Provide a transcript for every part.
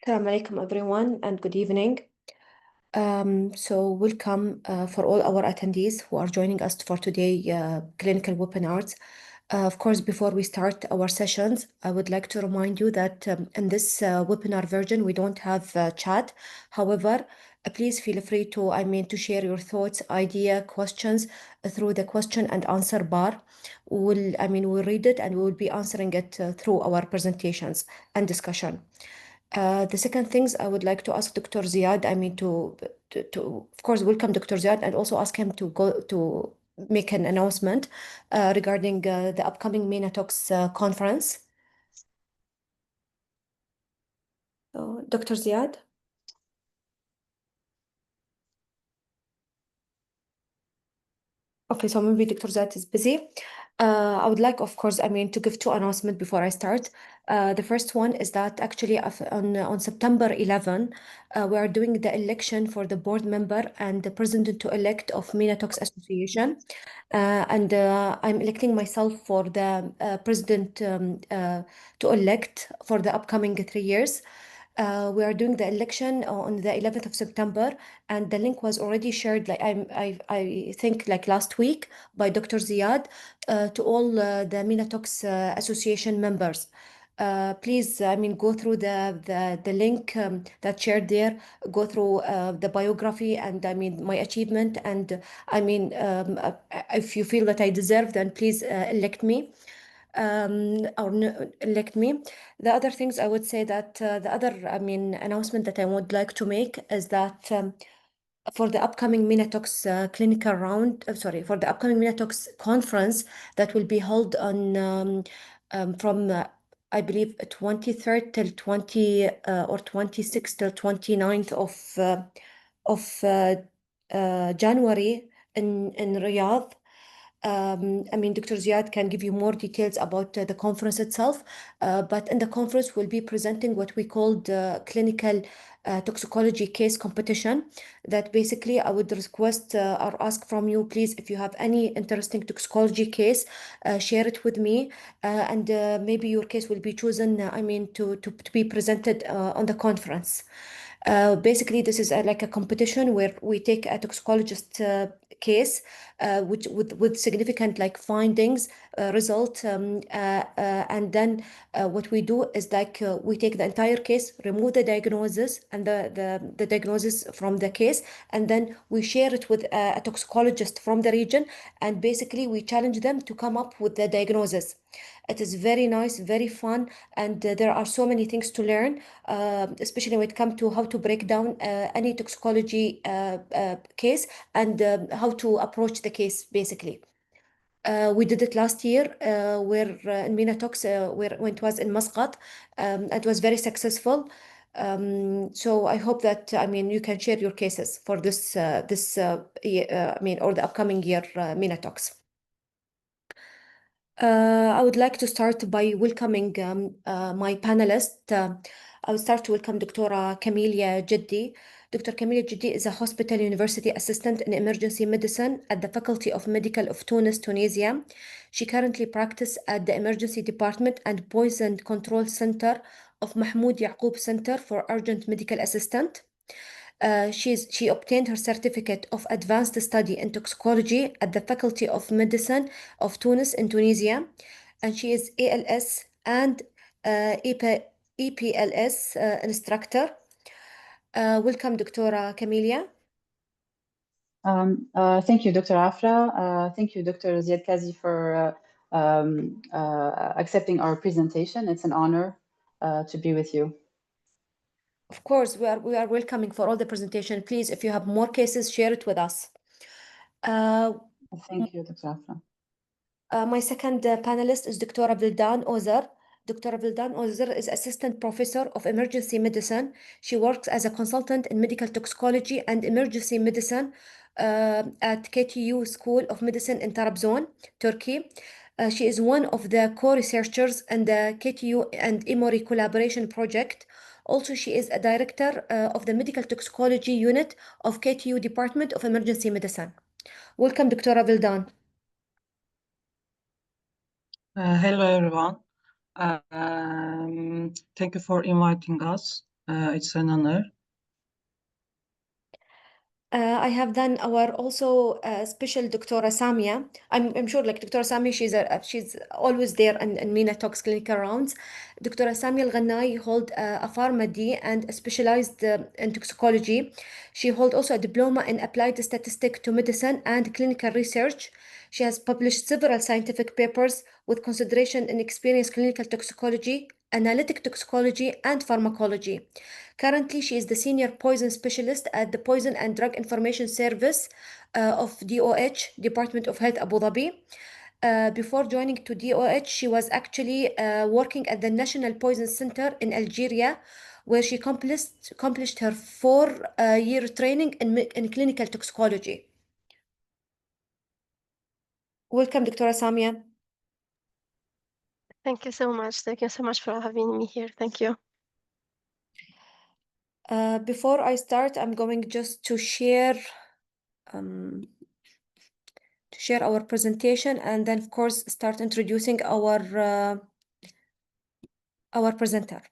Assalamu alaikum everyone and good evening. So welcome for all our attendees who are joining us for today clinical webinars. Of course, before we start our sessions, I would like to remind you that in this webinar version, we don't have chat. However, please feel free to share your thoughts, idea, questions through the question and answer bar. We'll read it and we will be answering it through our presentations and discussion. The second things I would like to ask Dr. Ziad, of course, welcome Dr. Ziad and also ask him to go to make an announcement regarding the upcoming MENA-Talks conference. So, Dr. Ziad? Okay, so maybe Dr. Ziad is busy. I would like, of course, to give two announcements before I start. The first one is that actually on September 11, we are doing the election for the board member and the president-to-elect of MENA-Talks Association. I'm electing myself for the president-to-elect for the upcoming 3 years. We are doing the election on the 11th of September, and the link was already shared, I think, like last week by Dr. Ziad to all the MENA-Talks Association members. Please, go through the link that's shared there, go through the biography and my achievement, and if you feel that I deserve, then please elect me. Elect me. The other things I would say that the other announcement that I would like to make is that for the upcoming MENA-Talks clinical round, for the upcoming MENA-Talks conference that will be held on from I believe 23rd till 20 or 26th till 29th of January in Riyadh. Dr. Ziad can give you more details about the conference itself, but in the conference we'll be presenting what we call the clinical toxicology case competition. That basically I would request or ask from you, please, if you have any interesting toxicology case, share it with me, and maybe your case will be chosen, to be presented on the conference. Basically, this is like a competition where we take a toxicologist case, which with significant findings, result, and then what we do is we take the entire case, remove the diagnosis and the diagnosis from the case, and then we share it with a toxicologist from the region, and basically we challenge them to come up with the diagnosis. It is very nice, very fun, and there are so many things to learn, especially when it comes to how to break down any toxicology case and how to approach the case, basically. We did it last year where in MENA-Talks, when it was in Muscat. It was very successful. So I hope that you can share your cases for this or the upcoming year MENA-Talks. I would like to start by welcoming my panelists. I will start to welcome Dr. Camillia Jeddi. Dr. Camillia Jeddi is a hospital university assistant in emergency medicine at the Faculty of Medical of Tunis, Tunisia. She currently practices at the Emergency Department and Poison Control Center of Mahmoud Yaqub Center for Urgent Medical Assistant. She obtained her certificate of advanced study in toxicology at the Faculty of Medicine of Tunis in Tunisia, and she is ALS and EPLS instructor. Welcome, Dr. Camillia. Thank you, Dr. Afra. Thank you, Dr. Ziad Kazi, for accepting our presentation. It's an honor to be with you. Of course, we are welcoming for all the presentation. Please, if you have more cases, share it with us. Thank you, Dr. Afra. My second panelist is Dr. Vildan Ozer. Dr. Vildan Ozer is Assistant Professor of Emergency Medicine. She works as a consultant in medical toxicology and emergency medicine at KTU School of Medicine in Trabzon, Turkey. She is one of the co-researchers in the KTU and Emory collaboration project. Also, she is a director of the Medical Toxicology Unit of KTU Department of Emergency Medicine. Welcome, Dr. Vildan. Hello, everyone. Thank you for inviting us. It's an honor. I have done our also special Dr. Samia. I'm sure like Dr. Samia, she's always there in MENA Talks clinical rounds. Dr. Samia Al-Ghanai hold a Pharma D and specialized in toxicology. She hold also a diploma in applied statistic to medicine and clinical research. She has published several scientific papers with consideration in experienced clinical toxicology, analytic toxicology, and pharmacology. Currently, she is the senior poison specialist at the Poison and Drug Information Service of DOH, Department of Health Abu Dhabi. Before joining to DOH, she was actually working at the National Poison Center in Algeria, where she accomplished her 4-year training in clinical toxicology. Welcome, Dr. Samia. Thank you so much. Thank you so much for having me here. Thank you. Before I start, I'm going just to share our presentation, and then of course start introducing our presenter.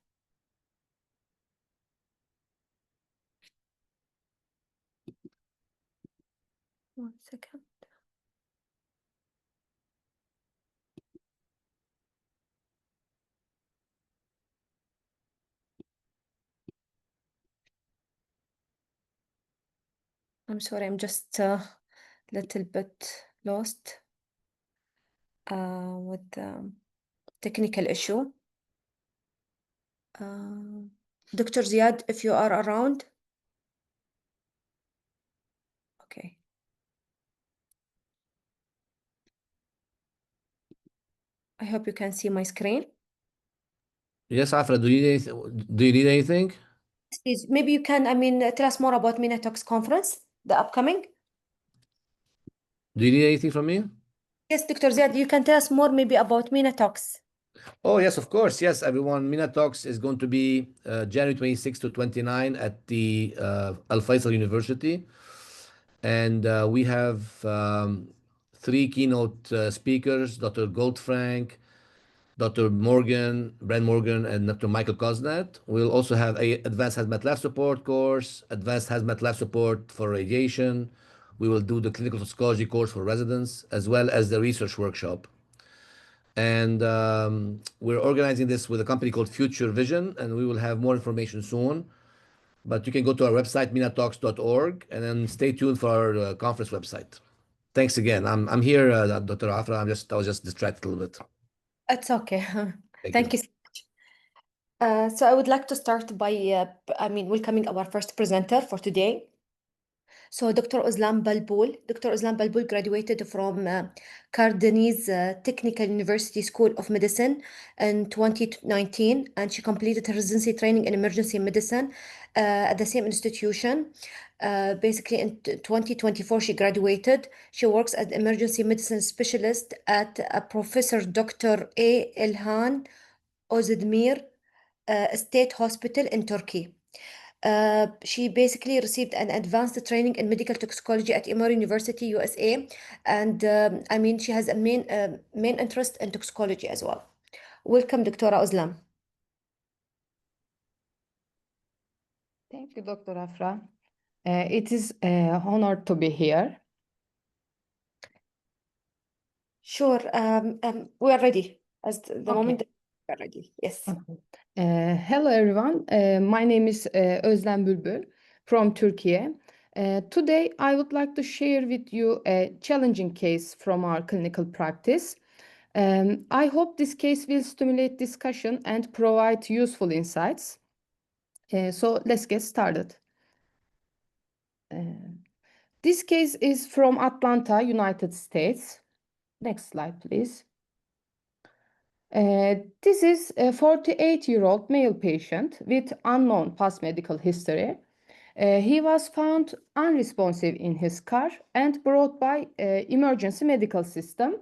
One second. I'm sorry, I'm just a little bit lost with the technical issue. Dr. Ziad, if you are around. Okay. I hope you can see my screen. Yes, Afra, do you need anything? Please, maybe you can, tell us more about MENA Talks conference, the upcoming. Do you need anything from me? Yes, Dr. Ziad, you can tell us more maybe about MENA Talks. Oh, yes, of course. Yes, everyone. MENA Talks is going to be January 26 to 29 at the Al Faisal University. And we have 3 keynote speakers, Dr. Goldfrank, Dr. Morgan, Brent Morgan, and Dr. Michael Kosnet. We'll also have a advanced hazmat lab support course, advanced hazmat lab support for radiation. We will do the clinical toxicology course for residents, as well as the research workshop. And we're organizing this with a company called Future Vision, and we will have more information soon. But you can go to our website, minatalks.org, and then stay tuned for our conference website. Thanks again. I'm here, Dr. Afra. I was just distracted a little bit. It's okay. Thank you so much. So I would like to start by, welcoming our first presenter for today. So Dr. Ozlem Bulbul. Dr. Ozlem Bulbul graduated from Cardenese Technical University School of Medicine in 2019, and she completed her residency training in emergency medicine at the same institution. Basically, in 2024, she graduated. She works as emergency medicine specialist at Professor Dr. A. Ilhan Özdemir State Hospital in Turkey. She basically received an advanced training in medical toxicology at Emory University, USA, and she has a main interest in toxicology as well. Welcome, Dr. Ozlem. Thank you, Dr. Afra. It is an honor to be here. Sure. We are ready. As the Okay. moment we are ready. Yes. Hello, everyone. My name is Ozlem Bulbul from Turkey. Today, I would like to share with you a challenging case from our clinical practice. I hope this case will stimulate discussion and provide useful insights. So let's get started. This case is from Atlanta, United States. Next slide, please. This is a 48-year-old male patient with unknown past medical history. He was found unresponsive in his car and brought by emergency medical system.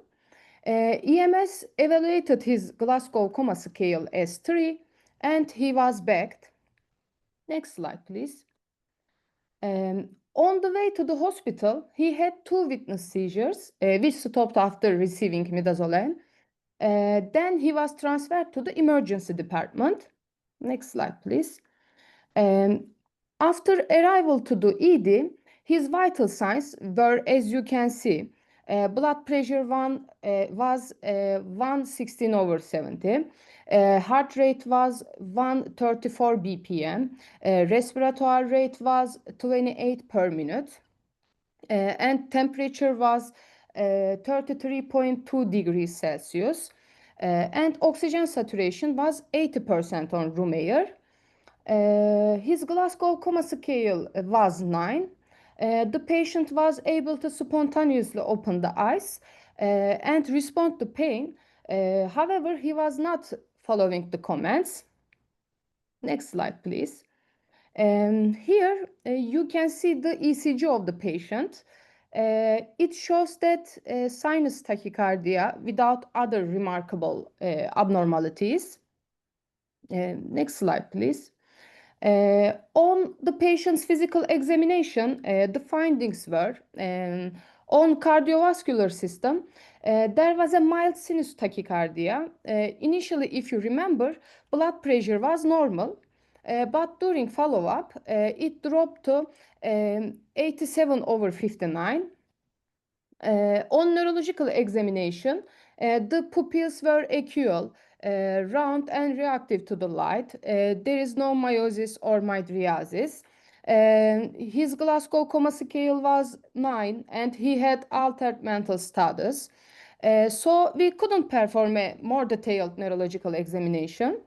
EMS evaluated his Glasgow Coma Scale as 3, and he was bagged. Next slide, please. On the way to the hospital, he had 2 witness seizures, which stopped after receiving midazolam. Then he was transferred to the emergency department. Next slide, please. After arrival to the ED, his vital signs were, as you can see, blood pressure was 116/70. Heart rate was 134 BPM. Respiratory rate was 28 per minute. And temperature was 33.2 degrees Celsius. And oxygen saturation was 80% on room air. His Glasgow Coma Scale was 9. The patient was able to spontaneously open the eyes and respond to pain. However, he was not following the commands. Next slide, please. Here you can see the ECG of the patient. It shows that sinus tachycardia without other remarkable abnormalities. Next slide, please. On the patient's physical examination, the findings were on cardiovascular system, there was a mild sinus tachycardia. Initially, if you remember, blood pressure was normal, but during follow-up, it dropped to 87/59. On neurological examination, the pupils were equial, round and reactive to the light. There is no meiosis or mydriasis. His Glasgow Coma Scale was 9 and he had altered mental status. So we couldn't perform a more detailed neurological examination.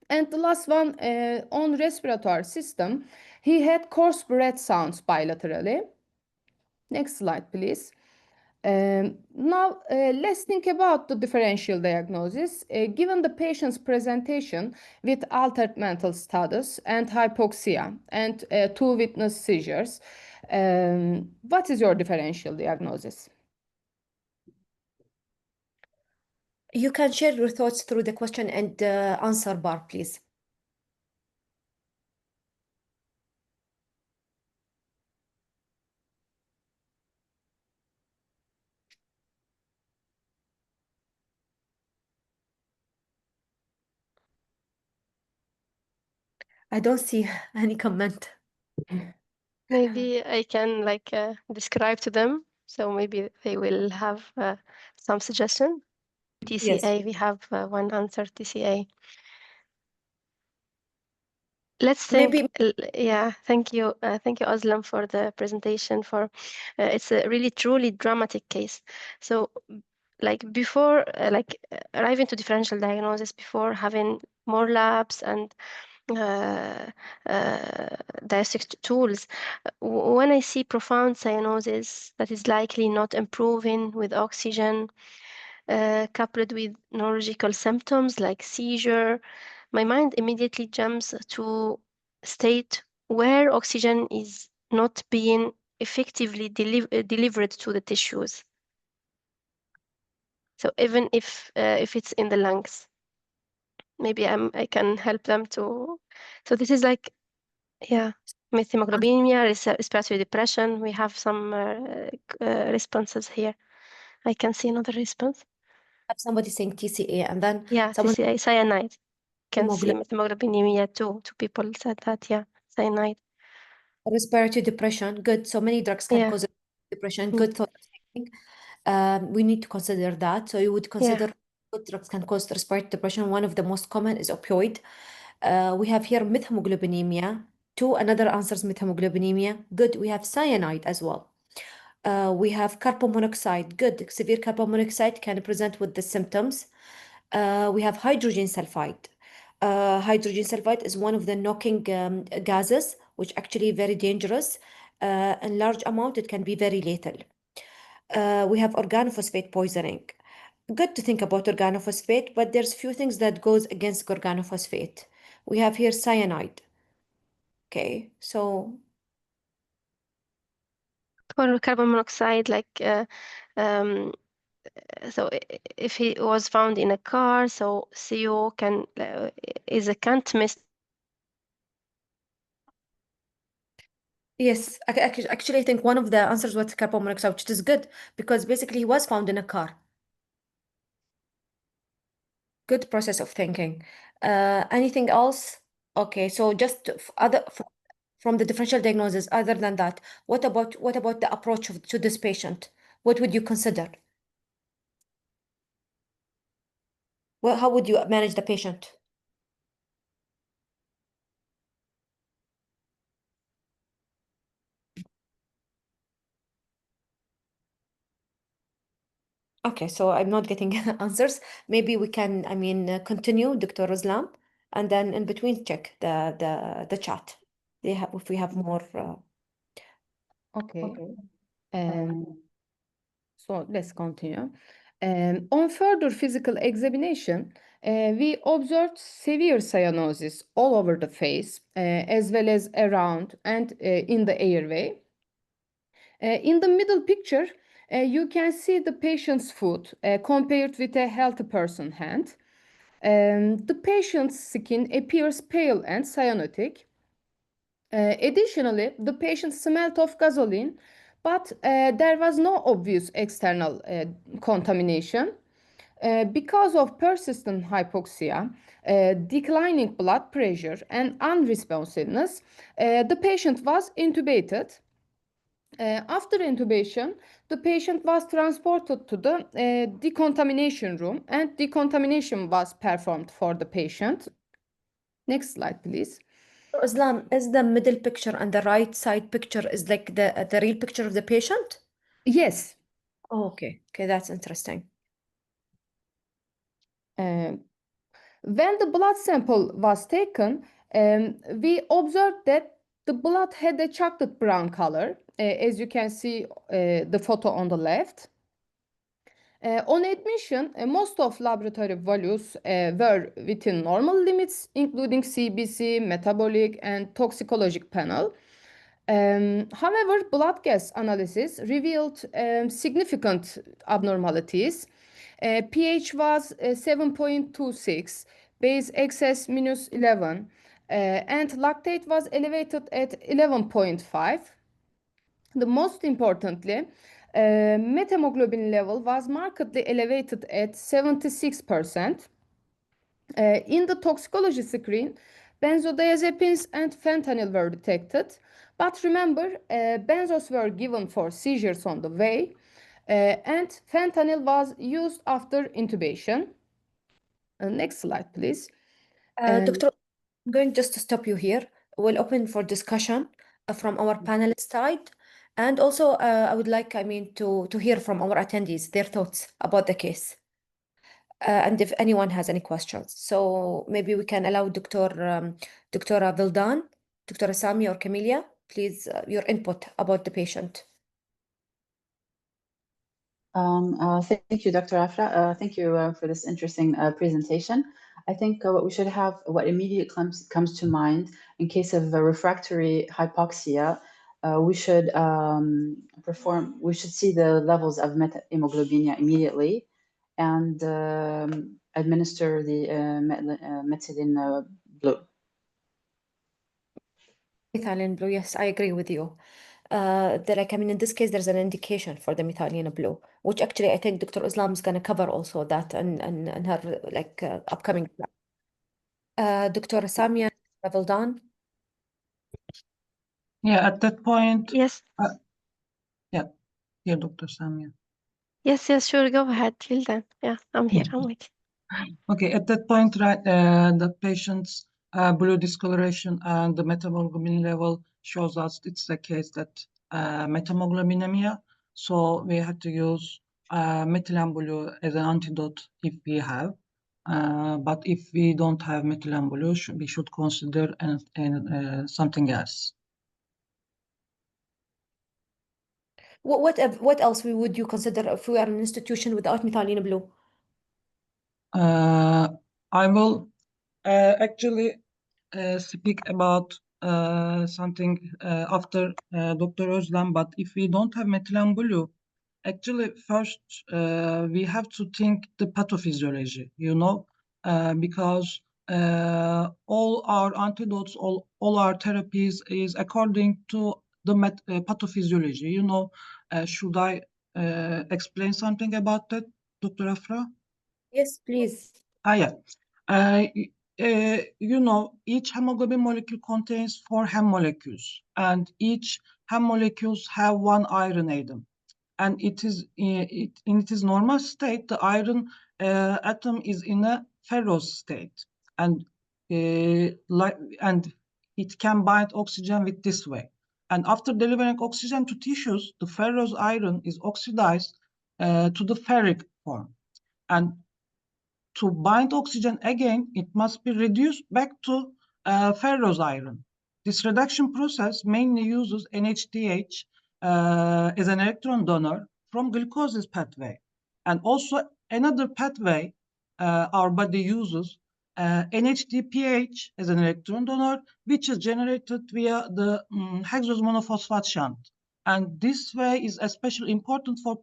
And the last one, on respiratory system, he had coarse breath sounds bilaterally. Next slide, please. Now, let's think about the differential diagnosis. Given the patient's presentation with altered mental status and hypoxia and 2 witness seizures, what is your differential diagnosis? You can share your thoughts through the question and answer bar, please. I don't see any comment. Maybe I can like describe to them, so maybe they will have some suggestion. TCA, we have one answer, TCA. Let's think. Maybe Yeah, thank you, Ozlem, for the presentation. It's a really truly dramatic case. So, like before, arriving to differential diagnosis, before having more labs and diagnostic tools, when I see profound cyanosis that is likely not improving with oxygen, coupled with neurological symptoms like seizure, my mind immediately jumps to state where oxygen is not being effectively delivered to the tissues. So even if it's in the lungs, maybe I can help them to. So this is like, yeah, methemoglobinemia, respiratory depression. We have some responses here. I can see another response. have somebody saying TCA and then Yeah, someone TCA, cyanide. Can see hemoglobin. methemoglobinemia too. Two people said that, yeah, cyanide. Respiratory depression, good. So many drugs can Yeah. cause depression. Mm. Good thought. We need to consider that. So you would consider what drugs can cause respiratory depression. One of the most common is opioid. We have here methemoglobinemia. 2, another answers methemoglobinemia. Good. We have cyanide as well. We have carbon monoxide. Good. Severe carbon monoxide can present with the symptoms. We have hydrogen sulfide. Hydrogen sulfide is one of the knocking gases, which actually very dangerous. In large amount, it can be very lethal. We have organophosphate poisoning. Good to think about organophosphate, but there's few things that goes against organophosphate. We have here cyanide. Okay, so For carbon monoxide, like, so if he was found in a car, so CO is a can't miss. yes, actually, I think one of the answers was carbon monoxide, which is good because basically he was found in a car. Good process of thinking. Anything else Okay, so just from the differential diagnosis, other than that, what about the approach to this patient? What would you consider? Well, how would you manage the patient? Okay, so I'm not getting answers. Maybe we can, continue, Dr. Ozlem, and then in between check the chat. If we have more. Okay. So let's continue. On further physical examination, we observed severe cyanosis all over the face, as well as around and in the airway. In the middle picture, you can see the patient's foot compared with a healthy person hand. The patient's skin appears pale and cyanotic. Additionally, the patient smelled of gasoline, but there was no obvious external contamination. Because of persistent hypoxia, declining blood pressure, and unresponsiveness, the patient was intubated. After intubation, the patient was transported to the decontamination room, and decontamination was performed for the patient. Next slide, please. Islam, is the middle picture and the right side picture is like the real picture of the patient? Yes. Oh, okay. Okay, that's interesting. When the blood sample was taken, we observed that the blood had a chocolate brown color, as you can see the photo on the left. On admission, most of laboratory values were within normal limits, including CBC, metabolic, and toxicologic panel. However, blood gas analysis revealed significant abnormalities. pH was 7.26, base excess minus 11, and lactate was elevated at 11.5. The most importantly, methemoglobin level was markedly elevated at 76%. In the toxicology screen, benzodiazepines and fentanyl were detected. But remember, benzos were given for seizures on the way, and fentanyl was used after intubation. Next slide, please. Doctor, I'm going just to stop you here. We'll open for discussion from our panelist side. And also, I would like, to hear from our attendees, their thoughts about the case. And if anyone has any questions. So maybe we can allow Dr. Vildan, Dr. Sami or Camillia, please, your input about the patient. Thank you, Dr. Afra. Thank you for this interesting presentation. I think what immediately comes to mind in case of refractory hypoxia, we should see the levels of methemoglobinia immediately and administer the methylene blue. Methylene blue, yes, I agree with you. In this case, there's an indication for the methylene blue, which actually I think Dr. Islam is going to cover also that in her upcoming class. Dr. Samia Vildan. Yeah, at that point. Yes. Yeah, Dr. Samia. Yes, sure. Go ahead till then. Yeah, I'm here. I'm waiting. Okay, at that point, right, the patient's blue discoloration and the methemoglobin level shows us it's the case that methemoglobinemia. So we had to use methylene blue as an antidote if we have. But if we don't have methylene blue, we should consider something else. What else would you consider if we are in an institution without methylene blue? I will actually speak about something after Dr. Ozlem, but if we don't have methylene blue, actually first we have to think the pathophysiology, because all our antidotes, all our therapies is according to the pathophysiology. Should I explain something about that, Dr. Afra? Yes, please. Yeah. you know, each hemoglobin molecule contains 4 hem molecules, and each hem molecules have 1 iron atom. And it is in its normal state, the iron atom is in a ferrous state, and it can bind oxygen with this way. And after delivering oxygen to tissues, the ferrous iron is oxidized to the ferric form. And to bind oxygen again, it must be reduced back to ferrous iron. This reduction process mainly uses NHDH as an electron donor from glucosis pathway. And also another pathway our body uses, NHDPH as an electron donor, which is generated via the hexose monophosphate shunt. And this way is especially important for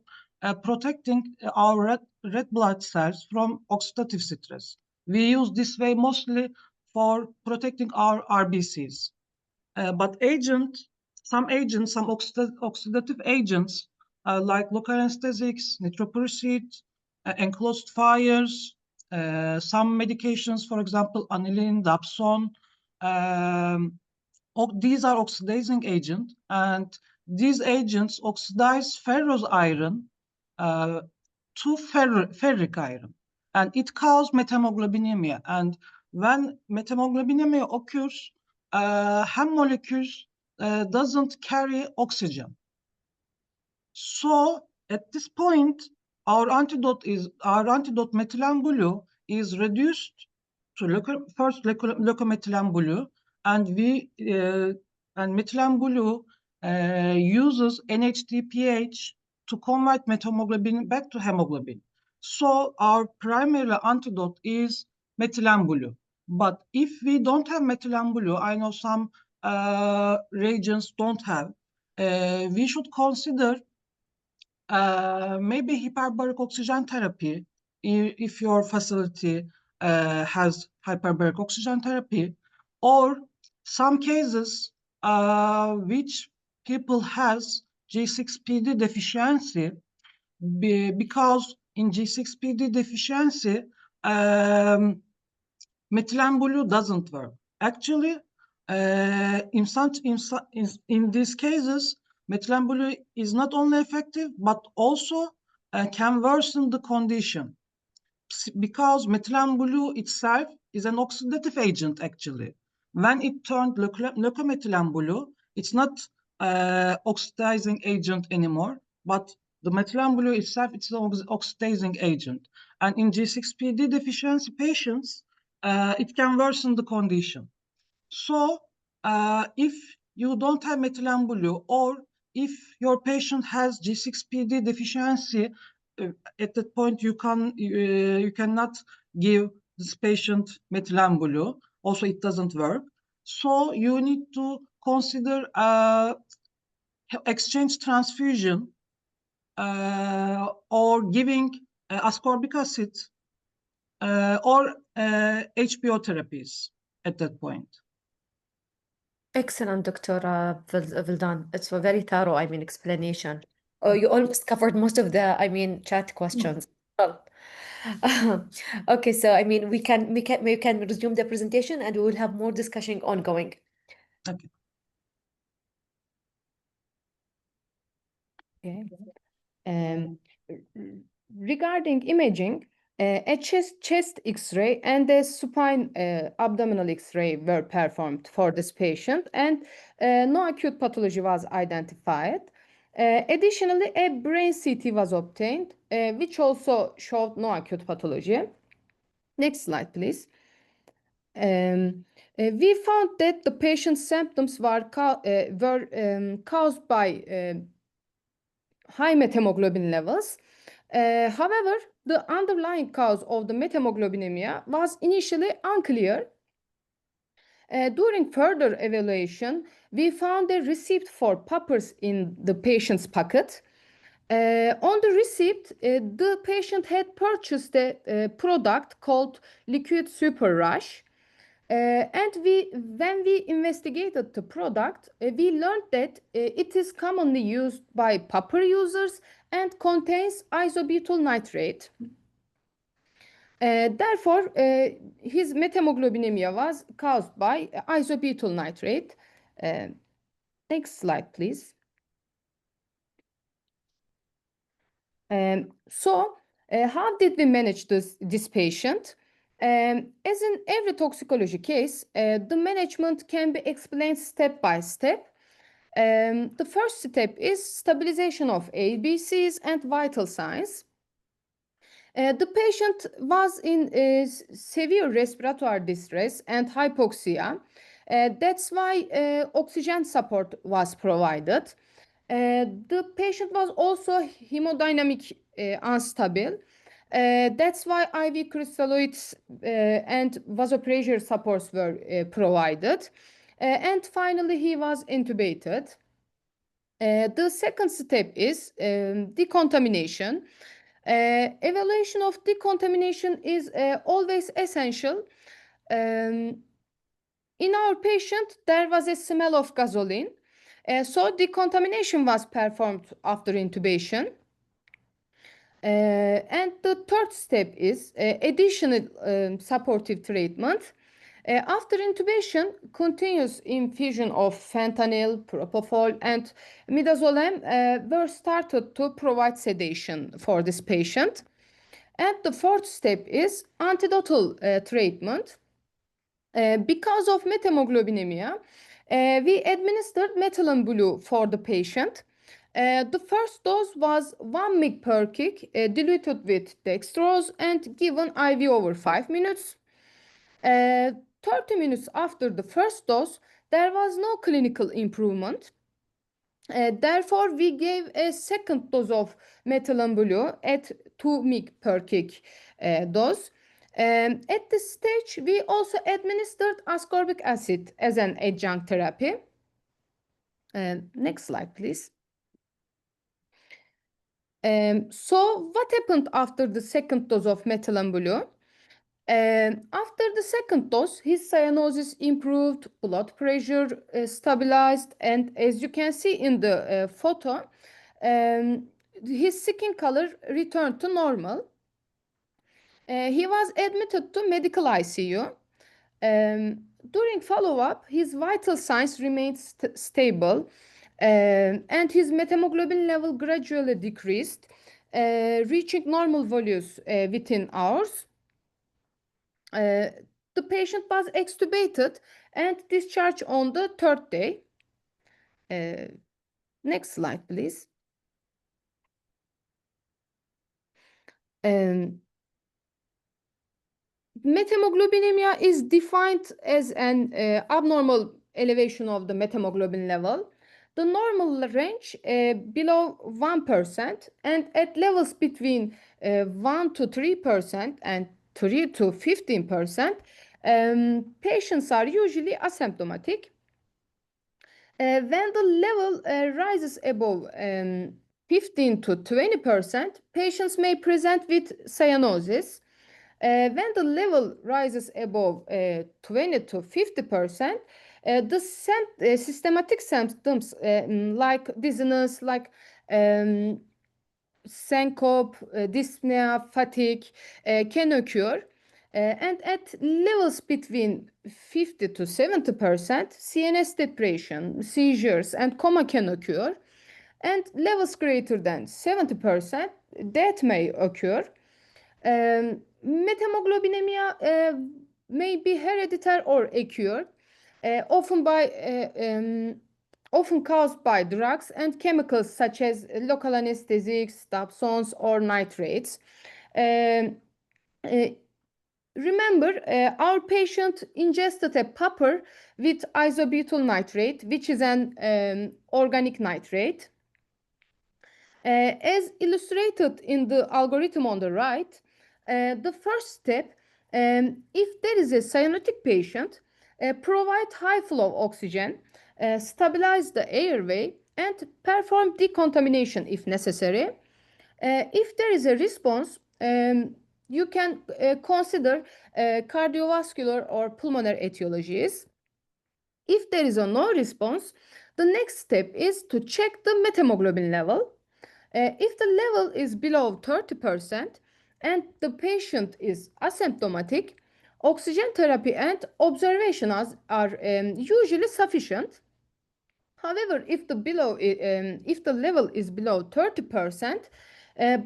protecting our red blood cells from oxidative stress. We use this way mostly for protecting our RBCs. But some oxidative agents like local anesthetics, nitroprusside, enclosed fires, some medications, for example, aniline, dapsone, these are oxidizing agents, and these agents oxidize ferrous iron to ferric iron, and it causes methemoglobinemia. And when methemoglobinemia occurs, hem molecules doesn't carry oxygen. So at this point, our antidote methylen blue is reduced to leucomethylen blue, and methylene blue uses NHDPH to convert methemoglobin back to hemoglobin. So our primary antidote is methylene blue. But if we don't have methylene blue, I know some reagents don't have, we should consider maybe hyperbaric oxygen therapy if your facility has hyperbaric oxygen therapy, or some cases which people has G6PD deficiency, because in G6PD deficiency, methylene blue doesn't work. Actually, in these cases, methylene blue is not only effective, but also can worsen the condition, because methylene blue itself is an oxidative agent. Actually, when it turned leucomethylene blue, it's not oxidizing agent anymore, but the methylene blue itself, it's an oxidizing agent. And in G6PD deficiency patients, it can worsen the condition. So if you don't have methylene blue, or if your patient has G6PD deficiency, at that point you cannot give this patient methylene blue. Also, it doesn't work. So you need to consider exchange transfusion or giving ascorbic acid or HBO therapies at that point. Excellent, Dr. Vildan. It's a very thorough, explanation. Oh, you almost covered most of the, chat questions. Well, okay, so we can resume the presentation, and we will have more discussion ongoing. Okay. Okay. Regarding imaging, a chest X-ray and a supine abdominal X-ray were performed for this patient, and no acute pathology was identified. Additionally, a brain CT was obtained, which also showed no acute pathology. Next slide, please. We found that the patient's symptoms were caused by high methemoglobin levels. However, the underlying cause of the methemoglobinemia was initially unclear. During further evaluation, we found a receipt for puppers in the patient's pocket. On the receipt, the patient had purchased a product called Liquid Super Rush. And when we investigated the product, we learned that it is commonly used by pupper users and contains isobutyl nitrate. Therefore, his methemoglobinemia was caused by isobutyl nitrate. Next slide, please. How did we manage this patient? As in every toxicology case, the management can be explained step by step. The first step is stabilization of ABCs and vital signs. The patient was in severe respiratory distress and hypoxia. That's why oxygen support was provided. The patient was also hemodynamic unstable. That's why IV crystalloids and vasopressor supports were provided. And finally, he was intubated. The second step is decontamination. Evaluation of decontamination is always essential. In our patient, there was a smell of gasoline. So decontamination was performed after intubation. And the third step is additional supportive treatment. After intubation, continuous infusion of fentanyl, propofol, and midazolam were started to provide sedation for this patient. And the fourth step is antidotal treatment. Because of methemoglobinemia, we administered methylene blue for the patient. The first dose was 1 mg per kg diluted with dextrose and given IV over 5 minutes. 30 minutes after the first dose, there was no clinical improvement. Therefore, we gave a second dose of methylene blue at 2 mg per kg dose. At this stage, we also administered ascorbic acid as an adjunct therapy. Next slide, please. So what happened after the second dose of methylene blue? After the second dose, his cyanosis improved, blood pressure stabilized, and as you can see in the photo, his skin color returned to normal. He was admitted to medical ICU. During follow-up, his vital signs remained stable, and his methemoglobin level gradually decreased, reaching normal values within hours. The patient was extubated and discharged on the third day. Next slide, please. Methemoglobinemia is defined as an abnormal elevation of the methemoglobin level. The normal range below 1% and at levels between 1 to 3% and 3 to 15%, patients are usually asymptomatic. When the level rises above 15 to 20%, patients may present with cyanosis. When the level rises above 20 to 50%, the systematic symptoms like dizziness, like syncope, dyspnea, fatigue can occur. And at levels between 50 to 70%, CNS depression, seizures, and coma can occur. And levels greater than 70%, death may occur. Methemoglobinemia may be hereditary or acute, often caused by drugs and chemicals such as local anesthetics, dapsones, or nitrates. Remember, our patient ingested a pupper with isobutyl nitrate, which is an organic nitrate. As illustrated in the algorithm on the right, the first step, if there is a cyanotic patient, provide high flow oxygen, stabilize the airway, and perform decontamination if necessary. If there is a response, you can consider cardiovascular or pulmonary etiologies. If there is a no response, the next step is to check the methemoglobin level. If the level is below 30%, and the patient is asymptomatic, oxygen therapy and observation are usually sufficient. However, if the level is below 30%,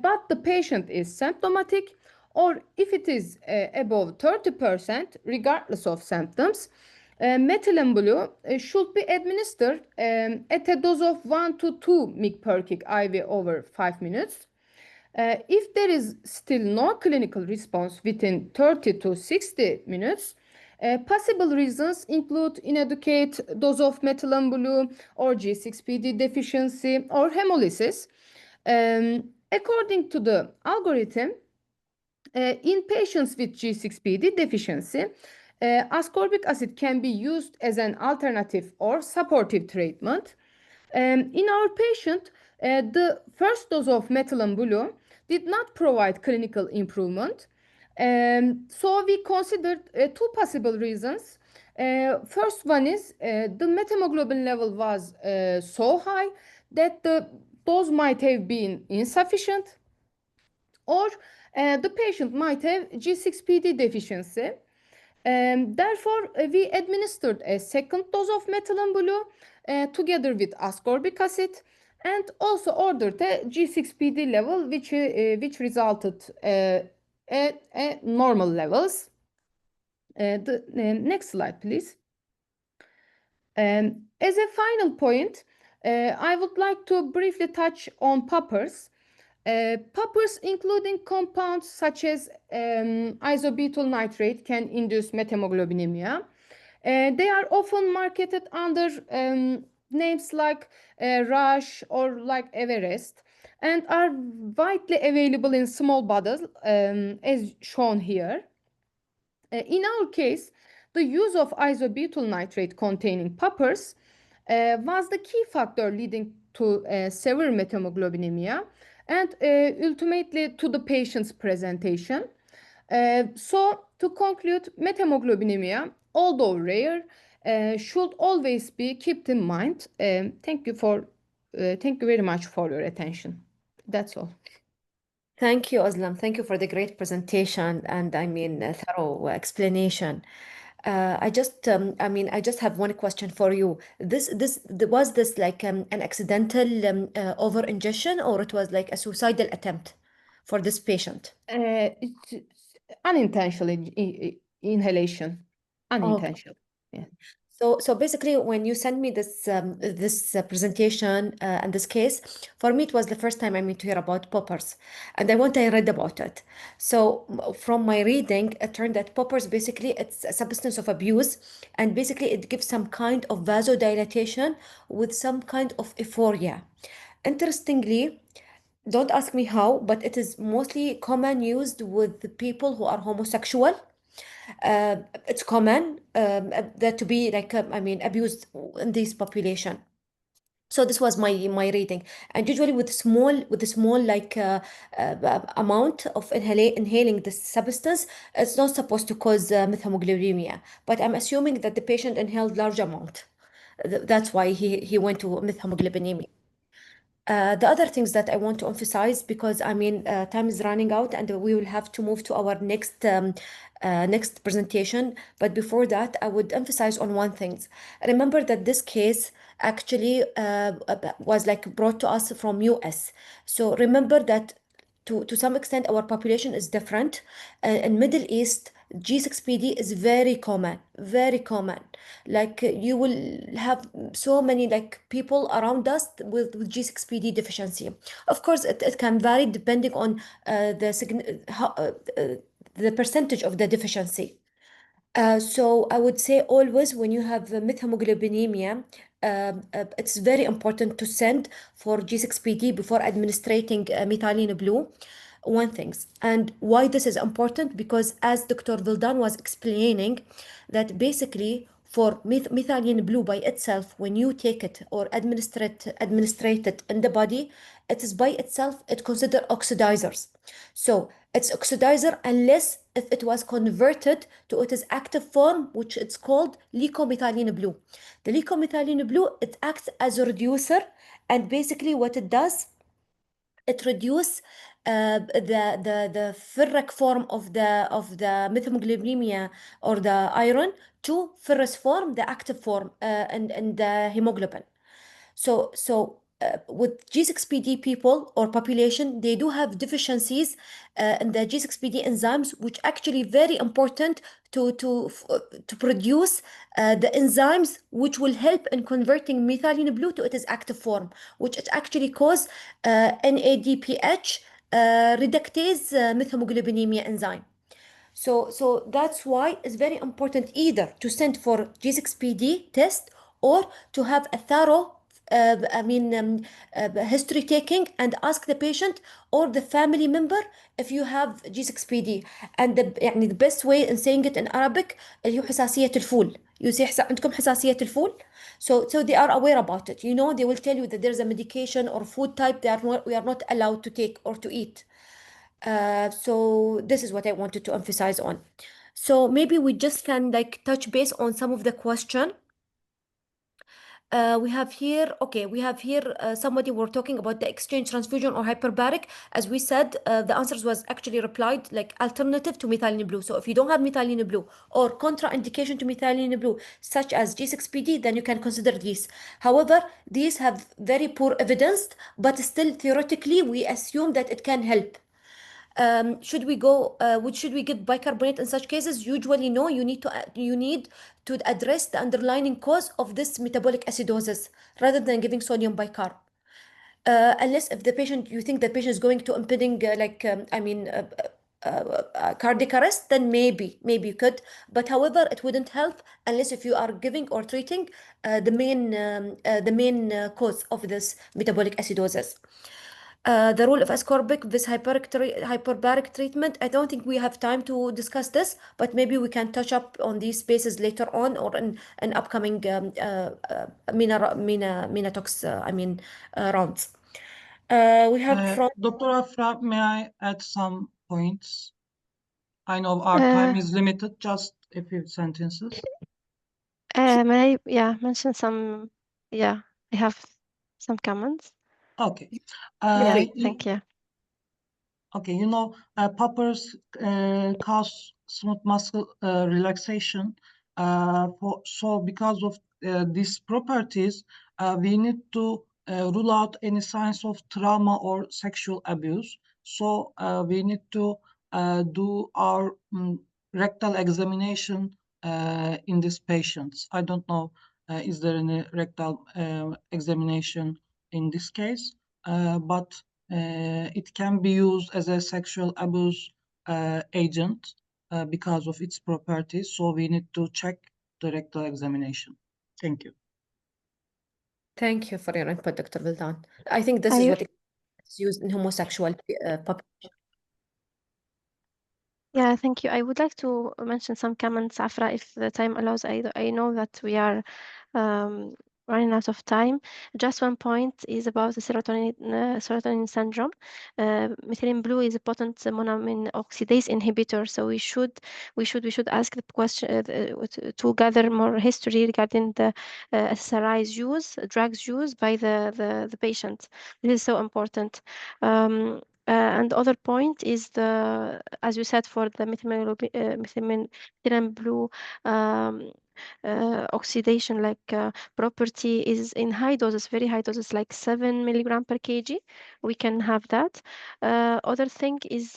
but the patient is symptomatic, or if it is above 30%, regardless of symptoms, methylene blue should be administered at a dose of 1 to 2 mg per kg IV over 5 minutes. If there is still no clinical response within 30 to 60 minutes, possible reasons include inadequate dose of methylene blue or G6PD deficiency or hemolysis. According to the algorithm, in patients with G6PD deficiency, ascorbic acid can be used as an alternative or supportive treatment. In our patient, the first dose of methylene blue did not provide clinical improvement. So we considered two possible reasons. First one is the methemoglobin level was so high that the dose might have been insufficient, or the patient might have G6PD deficiency. Therefore, we administered a second dose of methylene blue together with ascorbic acid, and also ordered a G6PD level, which resulted at normal levels. The next slide, please. As a final point, I would like to briefly touch on puppers. Puppers, including compounds such as isobutyl nitrate, can induce methemoglobinemia. They are often marketed under names like Rush or like Everest, and are widely available in small bottles, as shown here. In our case, the use of isobutyl nitrate containing puppers was the key factor leading to severe methemoglobinemia and ultimately to the patient's presentation. So to conclude, methemoglobinemia, although rare, should always be kept in mind. Thank you very much for your attention. That's all. Thank you, Ozlem. Thank you for the great presentation and thorough explanation. I just have one question for you. Was this like an accidental over ingestion, or it was like a suicidal attempt for this patient? It's unintentional inhalation. Unintentional. Yeah. So basically, when you send me this presentation and this case, for me it was the first time to hear about poppers, and I read about it. So from my reading, it turned that poppers basically it's a substance of abuse, and basically it gives some kind of vasodilatation with some kind of euphoria. Interestingly, don't ask me how, but it is mostly common used with the people who are homosexual. It's common that to be like abused in this population. So this was my reading, and usually with small like amount of inhaling this substance, it's not supposed to cause methemoglobinemia. But I'm assuming that the patient inhaled large amount. That's why he went to methemoglobinemia. The other things that I want to emphasize, because time is running out and we will have to move to our next presentation. But before that, I would emphasize on one thing. Remember that this case actually was like brought to us from US. So remember that to some extent our population is different. In Middle East, G6PD is very common, very common. Like you will have so many like people around us with G6PD deficiency. Of course, it can vary depending on the percentage of the deficiency. So I would say always when you have methemoglobinemia, it's very important to send for G6PD before administrating methylene blue. One thing, and why this is important, because as Dr. Vildan was explaining, that basically for methylene blue by itself, when you take it or administrate it in the body, it is by itself, it considered oxidizers. So it's oxidizer unless if it was converted to its active form, which it's called licomethylene blue. The licomethylene blue, it acts as a reducer, and basically what it does, it reduces the ferric form of the methemoglobinemia or the iron to ferrous form, the active form, and the hemoglobin. So with G6PD people or population, they do have deficiencies in the G6PD enzymes, which actually very important to produce the enzymes which will help in converting methylene blue to its active form, which it actually cause NADPH reductase methemoglobinemia enzyme. So that's why it's very important either to send for G6PD test or to have a thorough history taking and ask the patient or the family member if you have G6PD. And the best way in saying it in Arabic اللي هو حساسية الفول. You say عندكم حساسية الفول? So they are aware about it. They will tell you that there's a medication or food type we are not allowed to take or to eat. So this is what I wanted to emphasize on. So maybe we just can touch base on some of the question. We have here somebody were talking about the exchange transfusion or hyperbaric. As we said, the answers was actually replied like alternative to methylene blue. So if you don't have methylene blue or contraindication to methylene blue, such as G6PD, then you can consider these. However, these have very poor evidence, but still theoretically, we assume that it can help. Should we give bicarbonate in such cases? Usually, no. You need to address the underlying cause of this metabolic acidosis rather than giving sodium bicarb. Unless if you think the patient is going to impending cardiac arrest, then maybe you could. But however, it wouldn't help unless if you are giving or treating the main cause of this metabolic acidosis. The role of ascorbic with hyperbaric treatment. I don't think we have time to discuss this, but maybe we can touch up on these spaces later on or in upcoming Minatox rounds. We have from Dr. Afra, may I add some points? I know our time is limited, just a few sentences. May I mention some? I have some comments. Okay. Thank you. Okay, poppers cause smooth muscle relaxation. So because of these properties, we need to rule out any signs of trauma or sexual abuse. So we need to do our rectal examination in these patients. I don't know, is there any rectal examination in this case? But it can be used as a sexual abuse agent because of its properties. So we need to check the rectal examination. Thank you. Thank you for your input, Dr. Vildan. I think this is what is used in homosexual population. Yeah, thank you. I would like to mention some comments, Afra, if the time allows. I know that we are running out of time. Just one point is about the serotonin syndrome. Methylene blue is a potent monoamine oxidase inhibitor, so we should ask the question to gather more history regarding the SSRIs drugs used by the patient. This is so important. And other point is as you said, for the methylene blue oxidation property is in high doses, very high doses, like 7 milligram per kg. We can have that. Other thing is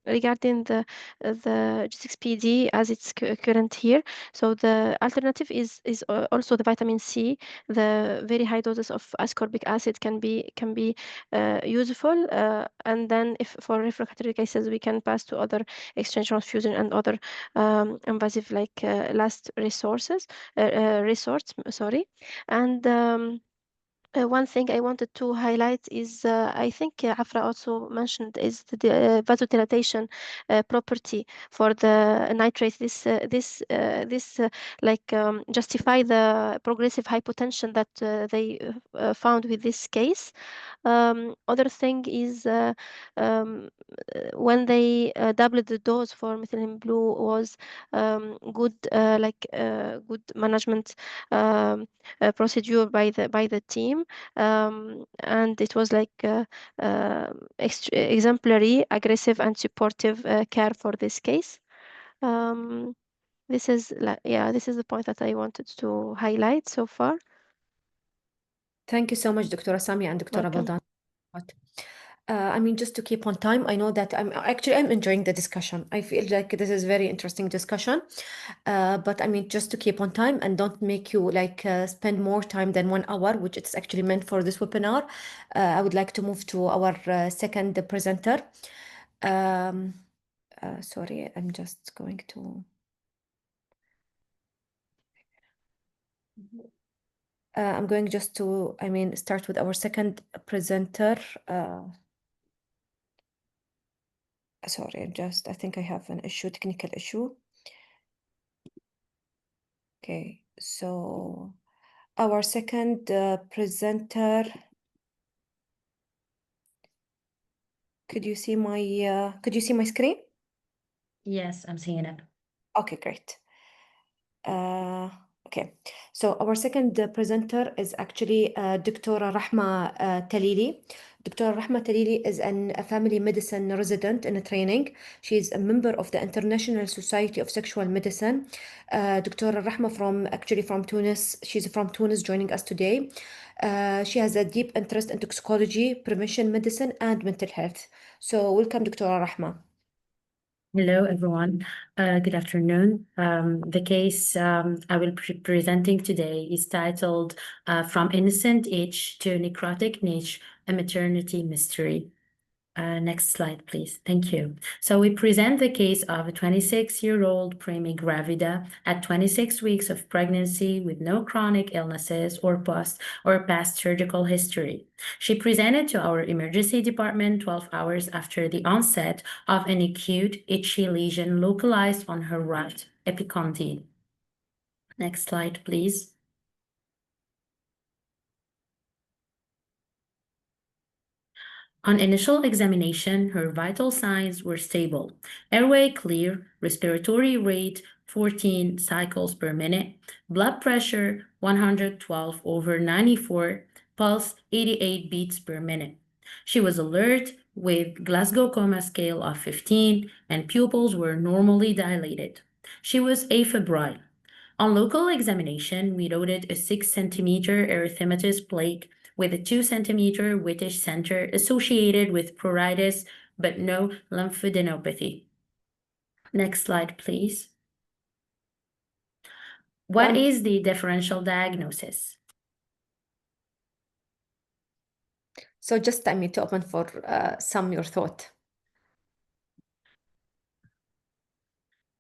regarding the G6PD as it's current here. So the alternative is also the vitamin C. The very high doses of ascorbic acid can be useful. And then if for refractory cases, we can pass to other exchange transfusion and other invasive last resorts. And one thing I wanted to highlight is I think Afra also mentioned is the vasodilatation property for the nitrate. This justify the progressive hypotension that they found with this case. Other thing is when they doubled the dose for methylene blue was good management procedure by the team. time, and it was like exemplary, aggressive, and supportive care for this case. This is this is the point that I wanted to highlight so far. Thank you so much, Dr. Sami and Dr. Welcome. Abaldan. I mean, just to keep on time, I know that I'm enjoying the discussion. I feel like this is very interesting discussion. But I mean, just to keep on time and don't make you like spend more time than 1 hour, which it's actually meant for this webinar. I would like to move to our second presenter. Sorry, I'm just going to. I'm going just to, I mean, start with our second presenter. Sorry, I think I have an issue, technical issue. Okay, so our second presenter, could you see my screen? Yes, I'm seeing it. Okay, great. Okay, so our second presenter is actually Dr. Rahma Tlili. Dr. Rahma Tlili is a family medicine resident in training. She is a member of the International Society of Sexual Medicine. Dr. Rahma from Tunis. She's from Tunis joining us today. She has a deep interest in toxicology, prevention medicine, and mental health. So welcome, Dr. Rahma. Hello, everyone. Good afternoon. The case I will be presenting today is titled From Innocent Age to Necrotic Niche, a Maternity Mystery. Next slide, please. Thank you. So we present the case of a 26-year-old preemie gravida at 26 weeks of pregnancy with no chronic illnesses or past surgical history. She presented to our emergency department 12 hours after the onset of an acute itchy lesion localized on her right epicondyle. Next slide, please. On initial examination, her vital signs were stable. Airway clear, respiratory rate 14 cycles per minute, blood pressure 112/94, pulse 88 beats per minute. She was alert with Glasgow Coma scale of 15 and pupils were normally dilated. She was afebrile. On local examination, we noted a 6 centimeter erythematous plaque with a 2 centimeter whitish center associated with pruritus, but no lymphadenopathy. Next slide, please. What is the differential diagnosis? So just I need to open for some your thought.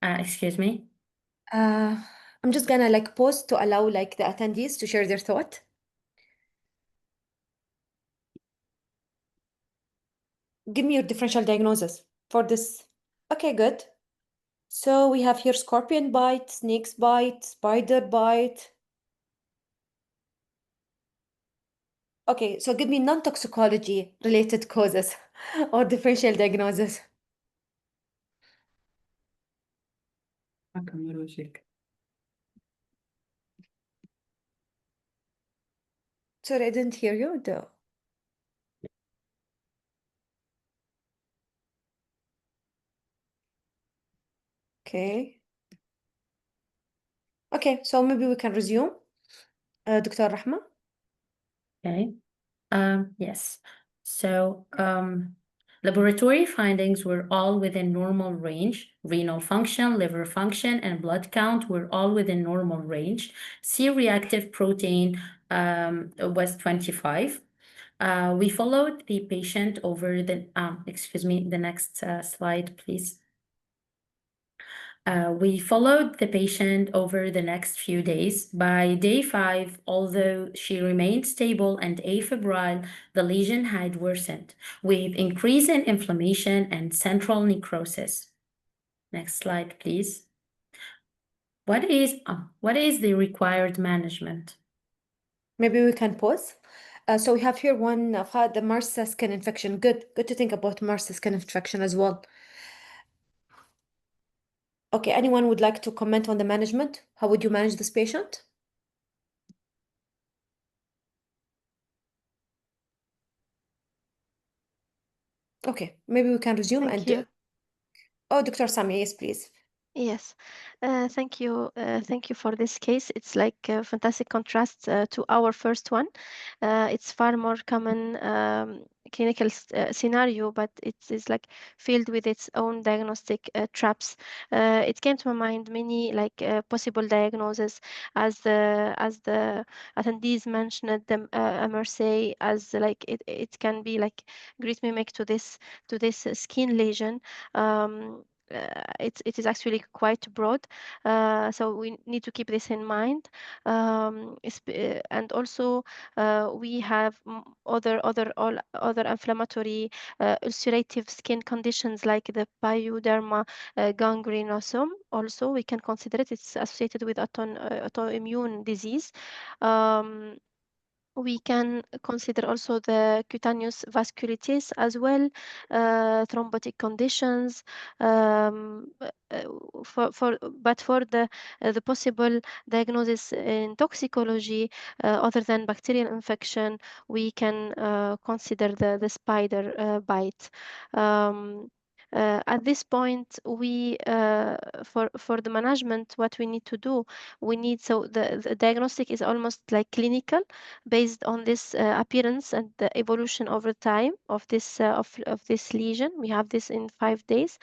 Excuse me? I'm just gonna like pause to allow like the attendees to share their thought. Give me your differential diagnosis for this. Okay, good. So we have here scorpion bite, snake's bite, spider bite. Okay, so give me non-toxicology related causes or differential diagnosis. Sorry, I didn't hear you. Okay. Okay, so maybe we can resume. Dr. Rahma? Okay. Yes. So laboratory findings were all within normal range. Renal function, liver function, and blood count were all within normal range. C-reactive protein was 25. We followed the patient over the, the next slide, please. We followed the patient over the next few days. By day 5, although she remained stable and afebrile, the lesion had worsened with increase in inflammation and central necrosis. Next slide, please. What is the required management? Maybe we can pause. So we have here one of the MRSA skin infection. Good to think about MRSA skin infection as well. Okay, anyone would like to comment on the management? How would you manage this patient? Okay, maybe we can resume. Thank you. Oh, Dr. Samia, yes, please. Yes, thank you. Thank you for this case. It's like a fantastic contrast to our first one. It's far more common clinical scenario, but it is like filled with its own diagnostic traps. It came to my mind many like possible diagnoses as the attendees mentioned the MRSA as like it can be like great mimic to this skin lesion. It is actually quite broad, so we need to keep this in mind. And also we have other inflammatory ulcerative skin conditions like the pyoderma gangrenosum. Also, we can consider it. It's associated with autoimmune disease. We can consider also the cutaneous vasculitis as well, thrombotic conditions. But for the possible diagnosis in toxicology, other than bacterial infection, we can consider the spider bite. At this point, we for the management, what we need to do, so the diagnostic is almost like clinical, based on this appearance and the evolution over time of this lesion. We have this in 5 days.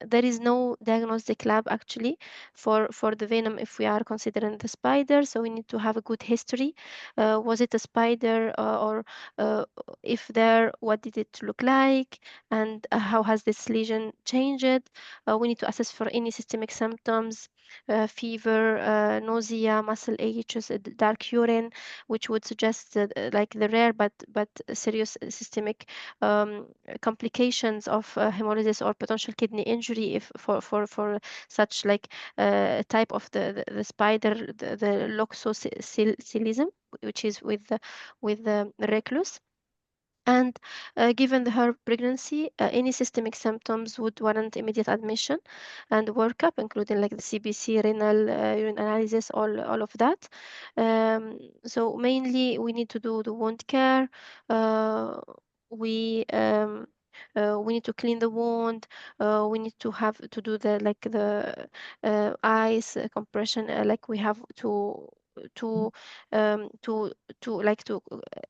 There is no diagnostic lab actually for the venom if we are considering the spider, so we need to have a good history. Was it a spider, or if there, what did it look like, and how has this lesion changed? We need to assess for any systemic symptoms, fever, nausea, muscle aches, dark urine, which would suggest like the rare but serious systemic complications of hemolysis or potential kidney injury if for such like type of the spider, the loxoscelism, which is with the recluse. And given her pregnancy, any systemic symptoms would warrant immediate admission and workup, including like the CBC, renal, urine analysis, all of that. So mainly we need to do the wound care. We need to clean the wound. We need to have to do the ice compression, like we have to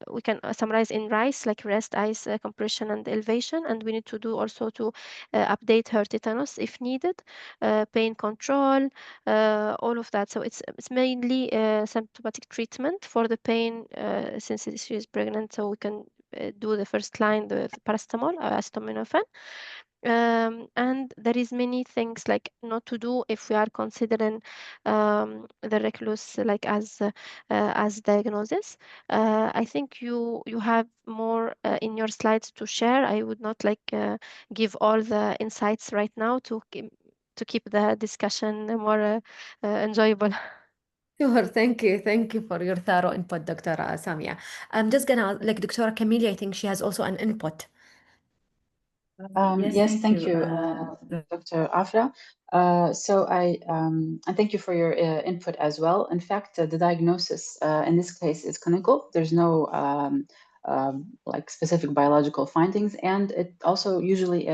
we can summarize in RICE, like rest, ice, compression, and elevation. And we need to do also to update her tetanus if needed, pain control, all of that. So it's mainly symptomatic treatment for the pain since she is pregnant. So we can do the first line, the paracetamol, acetaminophen. And there is many things like not to do if we are considering the recluse like as diagnosis. I think you have more in your slides to share. I would not like give all the insights right now to keep the discussion more enjoyable. Sure, thank you for your thorough input, Dr. Samia. I'm just gonna like Dr. Camillia, I think she has also an input. Yes, thank you, Dr. Afra. So I thank you for your input as well. In fact, the diagnosis in this case is clinical. There's no like specific biological findings, and it also usually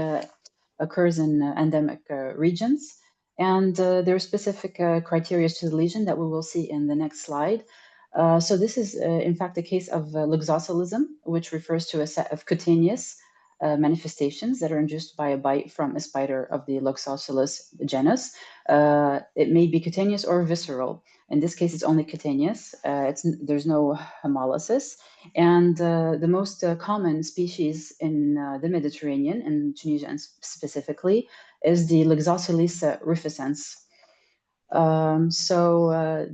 occurs in endemic regions. And there are specific criteria to the lesion that we will see in the next slide. So this is, in fact, a case of luxoscelism, which refers to a set of cutaneous manifestations that are induced by a bite from a spider of the Loxosceles genus. It may be cutaneous or visceral. In this case, it's only cutaneous. There's no hemolysis. And the most common species in the Mediterranean, in Tunisia and specifically, is the Loxosceles rufescens.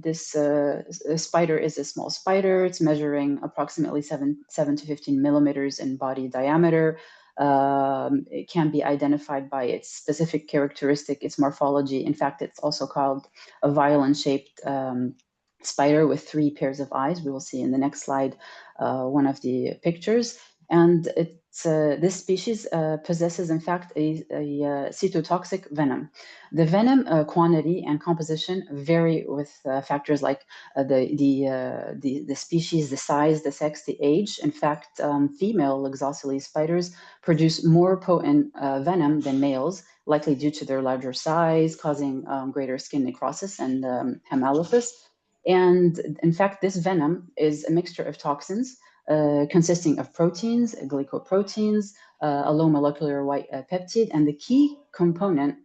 This spider is a small spider. It's measuring approximately 7 to 15 millimeters in body diameter. It can be identified by its specific characteristic, its morphology. In fact, it's also called a violin-shaped spider with 3 pairs of eyes. We will see in the next slide one of the pictures. And this species possesses, in fact, a cytotoxic venom. The venom quantity and composition vary with factors like the species, the size, the sex, the age. In fact, female Loxosceles spiders produce more potent venom than males, likely due to their larger size, causing greater skin necrosis and hemolysis. And in fact, this venom is a mixture of toxins consisting of proteins, glycoproteins, a low molecular weight peptide, and the key components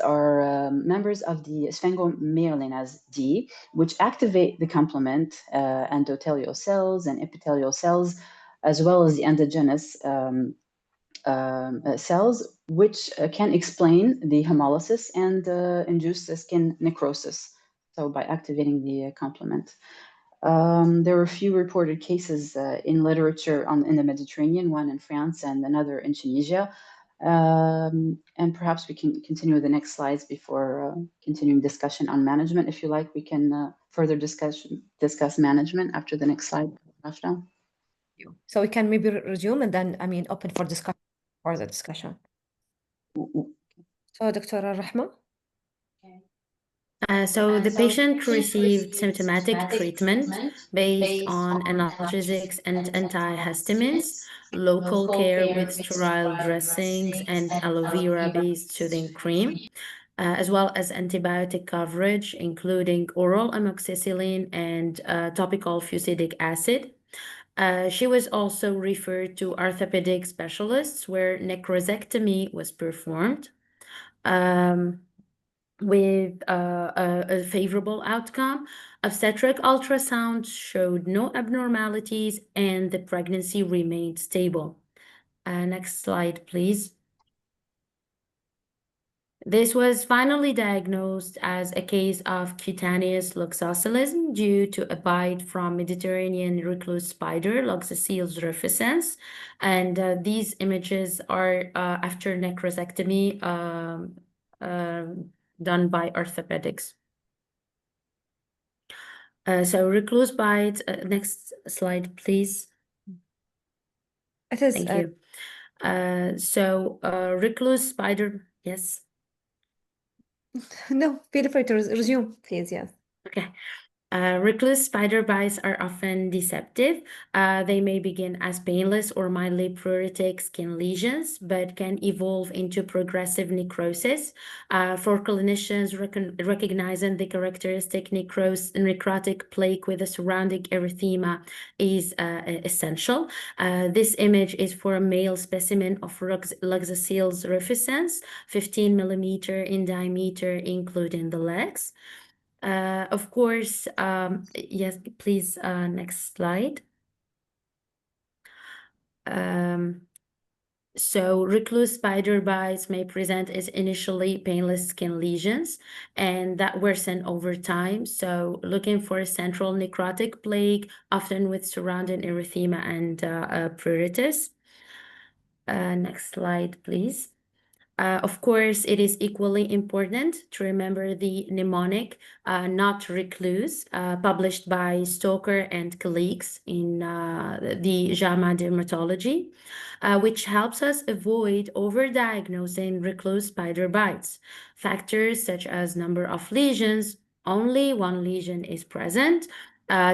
are members of the sphingomyelinase D, which activate the complement endothelial cells and epithelial cells, as well as the endogenous cells, which can explain the hemolysis and induce the skin necrosis. So by activating the complement. There were a few reported cases in literature in the Mediterranean, one in France and another in Tunisia. And perhaps we can continue with the next slides before continuing discussion on management. If you like, we can further discuss management after the next slide. Rahma. So we can maybe resume and then, open for discussion, further discussion. So, Dr. Rahma? So the patient received symptomatic treatment based on analgesics and antihistamines, local care with sterile dressings and aloe vera-based soothing cream, as well as antibiotic coverage, including oral amoxicillin and topical fusidic acid. She was also referred to orthopedic specialists where necrosectomy was performed. With a favorable outcome. Obstetric ultrasound showed no abnormalities and the pregnancy remained stable. Next slide, please. This was finally diagnosed as a case of cutaneous loxoscelism due to a bite from Mediterranean recluse spider, Loxosceles rufescens. And these images are after necrosectomy done by orthopedics. So recluse bite, next slide, please. It is. Thank you. So recluse spider, yes. No, feel free to resume, please, yes. Okay. Recluse spider bites are often deceptive. They may begin as painless or mildly pruritic skin lesions, but can evolve into progressive necrosis. For clinicians, recognizing the characteristic necrotic plaque with a surrounding erythema is essential. This image is for a male specimen of Loxosceles rufescens, 15 millimeter in diameter, including the legs. Of course, yes, please, next slide. So recluse spider bites may present as initially painless skin lesions and that worsen over time. So looking for a central necrotic plaque, often with surrounding erythema and pruritus. Next slide, please. Of course, it is equally important to remember the mnemonic, not recluse, published by Stoker and colleagues in the JAMA Dermatology, which helps us avoid overdiagnosing recluse spider bites. Factors such as number of lesions, only one lesion is present,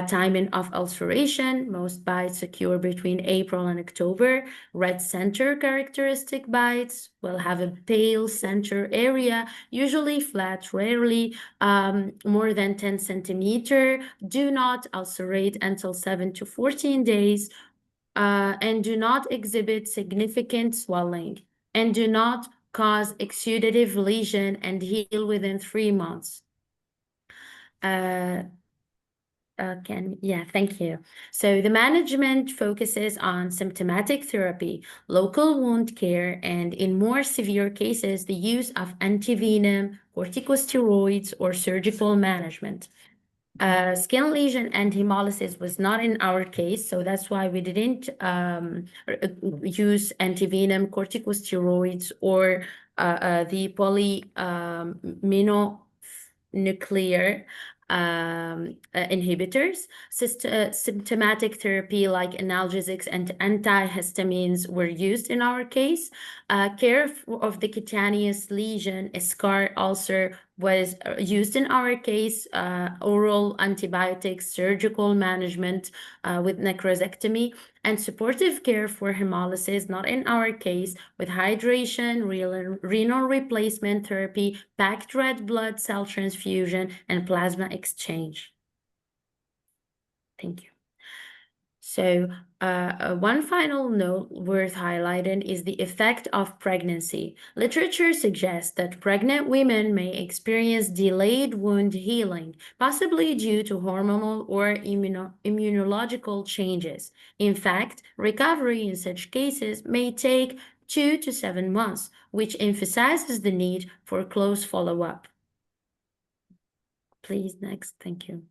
timing of ulceration, most bites occur between April and October. Red center characteristic bites will have a pale center area, usually flat, rarely more than 10 centimeter. Do not ulcerate until 7 to 14 days and do not exhibit significant swelling and do not cause exudative lesion and heal within 3 months. Thank you. So the management focuses on symptomatic therapy, local wound care, and in more severe cases, the use of antivenom, corticosteroids, or surgical management. Skin lesion and hemolysis was not in our case, so that's why we didn't use antivenom, corticosteroids, or the polyaminonuclear inhibitors. Symptomatic therapy like analgesics and antihistamines were used in our case. Care of the cutaneous lesion, a scar ulcer, was used in our case. Oral antibiotics, surgical management with necrosectomy, and supportive care for hemolysis, not in our case, with hydration, renal replacement therapy, packed red blood cell transfusion, and plasma exchange. Thank you. So one final note worth highlighting is the effect of pregnancy. Literature suggests that pregnant women may experience delayed wound healing, possibly due to hormonal or immunological changes. In fact, recovery in such cases may take 2 to 7 months, which emphasizes the need for close follow-up. Please, next. Thank you.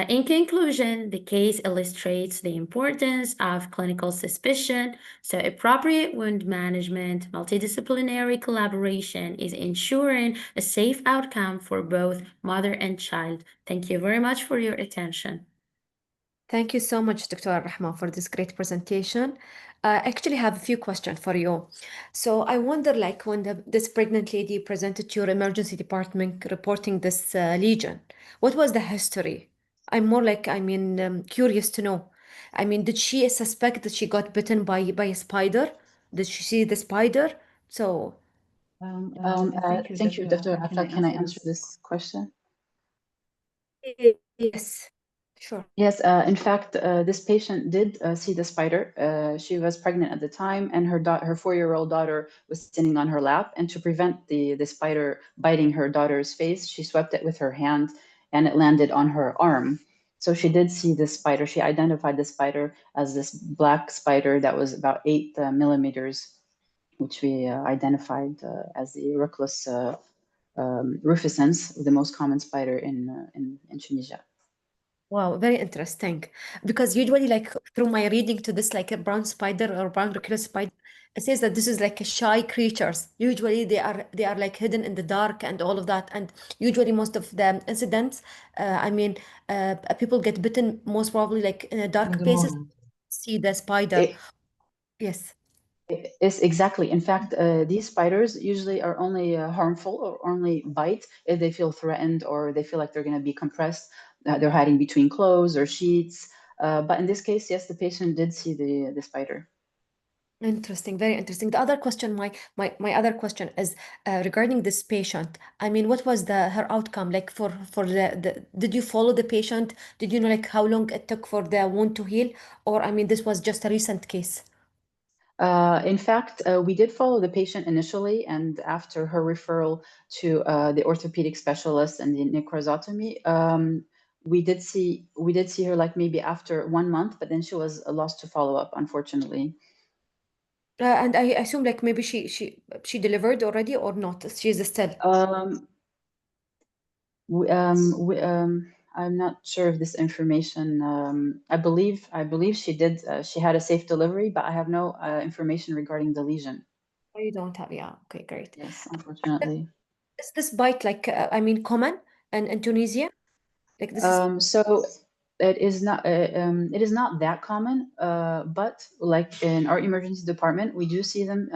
In conclusion, the case illustrates the importance of clinical suspicion, so appropriate wound management, multidisciplinary collaboration is ensuring a safe outcome for both mother and child. Thank you very much for your attention. Thank you so much, Dr. Rahma, for this great presentation. I actually have a few questions for you. So I wonder, like, when this pregnant lady presented to your emergency department reporting this lesion, what was the history? I'm more like, curious to know. I mean, did she suspect that she got bitten by a spider? Did she see the spider? So, Thank you, Dr. Afra. Can I answer this question? yes, sure. Yes, in fact, this patient did see the spider. She was pregnant at the time, and her 4-year-old daughter was sitting on her lap. And to prevent the spider biting her daughter's face, she swept it with her hand, and it landed on her arm. So she did see the spider. She identified the spider as this black spider that was about 8 millimeters, which we identified as the Ruckus rufescens, the most common spider in Tunisia. Wow, very interesting. Because usually, like through my reading to this, like a brown spider or brown recluse spider, it says that this is like a shy creatures. Usually, they are like hidden in the dark and all of that. And usually, most of the incidents, people get bitten most probably like in a dark places. See the spider. Yes. Yes, exactly. In fact, these spiders usually are only harmful or only bite if they feel threatened or they feel like they're going to be compressed. They're hiding between clothes or sheets. But in this case, yes, the patient did see the spider. Interesting, very interesting. The other question, my other question is regarding this patient. I mean, what was her outcome like for the did you follow the patient? Did you know like how long it took for the wound to heal? Or I mean, this was just a recent case. In fact, we did follow the patient initially, and after her referral to the orthopedic specialist and the necrosotomy, we did see her like maybe after 1 month, but then she was lost to follow up, unfortunately. And I assume like maybe she delivered already or not? She's still. I'm not sure of this information. I believe she did. She had a safe delivery, but I have no information regarding the lesion. Oh, you don't have, yeah. Okay, great. Yes, unfortunately. Is this bite like common in Tunisia? Like this is So it is not that common, but like in our emergency department, we do see them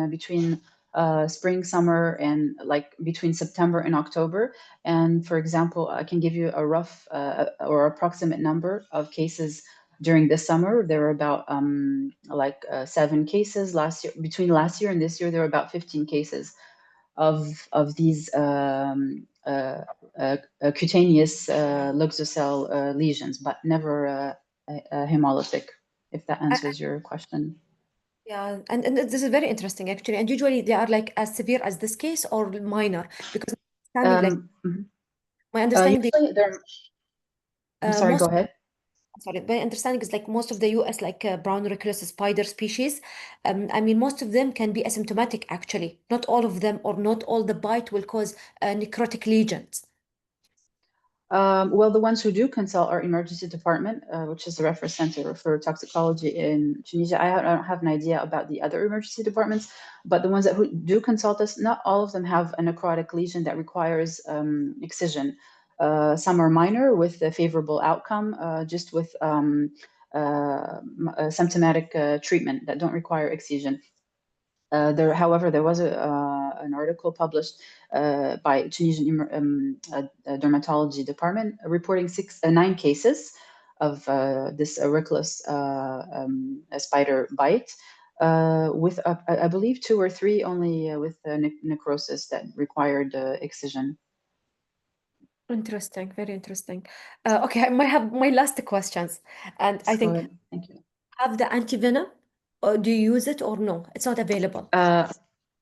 between spring, summer, and like between September and October. And for example, I can give you a rough or approximate number of cases during the summer. There were about 7 cases last year. Between last year and this year, there were about 15 cases of these cutaneous luxocell lesions, but never hemolytic, if that answers your question. yeah, and this is very interesting actually. And usually they are like as severe as this case or minor because my understanding Usually I'm sorry, go ahead. Sorry, my understanding is like most of the US like brown recluse spider species. I mean, most of them can be asymptomatic actually. Not all of them or not all the bite will cause necrotic lesions. Well, the ones who do consult our emergency department, which is the reference center for toxicology in Tunisia, I don't have an idea about the other emergency departments, but the ones that do consult us, not all of them have a necrotic lesion that requires excision. Some are minor with a favorable outcome, just with symptomatic treatment that don't require excision. However, there was an article published by Tunisian dermatology department reporting 9 cases of this auriculous spider bite, with I believe 2 or 3 only with necrosis that required excision. Interesting, very interesting. Okay, I might have my last questions, and I think thank you. Have the antivenom, or do you use it or no? It's not available.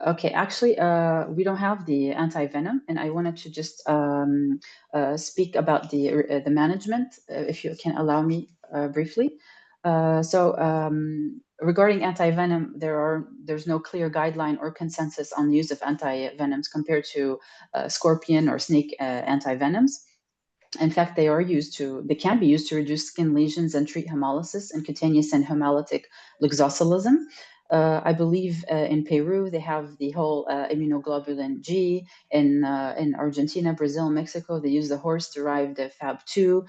Okay, actually, we don't have the anti-venom, and I wanted to just speak about the management, if you can allow me briefly. Regarding anti-venom, there's no clear guideline or consensus on the use of anti-venoms compared to scorpion or snake anti-venoms. In fact, they can be used to reduce skin lesions and treat hemolysis and cutaneous and hemolytic luxocelism. I believe in Peru, they have the whole immunoglobulin G. In Argentina, Brazil, Mexico, they use the horse-derived Fab2.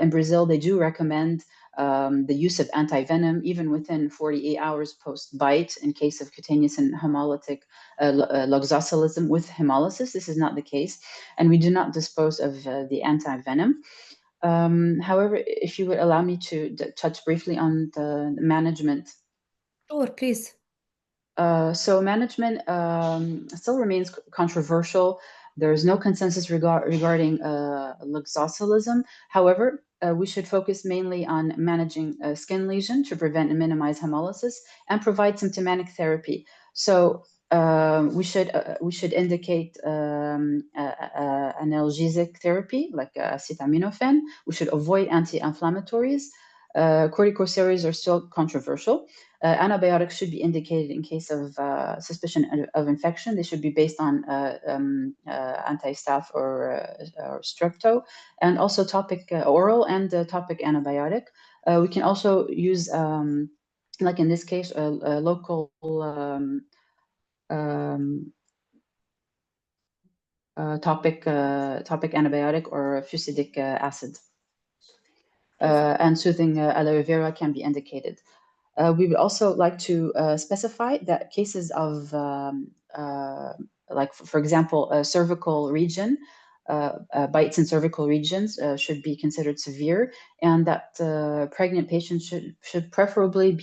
In Brazil, they do recommend the use of antivenom even within 48 hours post-bite in case of cutaneous and hemolytic luxocelism with hemolysis. This is not the case, and we do not dispose of the antivenom. However, if you would allow me to touch briefly on the management. Sure, please. So management still remains controversial. There is no consensus regarding luxocelism. However, we should focus mainly on managing skin lesion to prevent and minimize hemolysis and provide symptomatic therapy. So we should indicate analgesic therapy like acetaminophen. We should avoid anti-inflammatories. Corticosteroids are still controversial. Antibiotics should be indicated in case of suspicion of infection. They should be based on anti-staph or strepto, and also topic oral and topic antibiotic. We can also use, like in this case, a local topic antibiotic or fusidic acid. And soothing aloe vera can be indicated. We would also like to specify that cases of, like, for example, a cervical region, bites in cervical regions should be considered severe, and that pregnant patients should preferably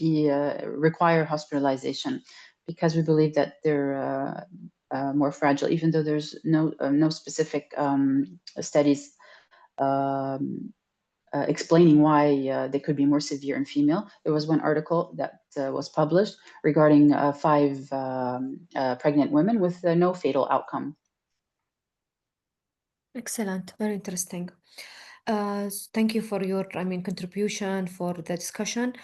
require hospitalization, because we believe that they're more fragile, even though there's no specific studies explaining why they could be more severe in female. There was one article that was published regarding 5 pregnant women with no fatal outcome. Excellent, very interesting. Thank you for your, contribution for the discussion.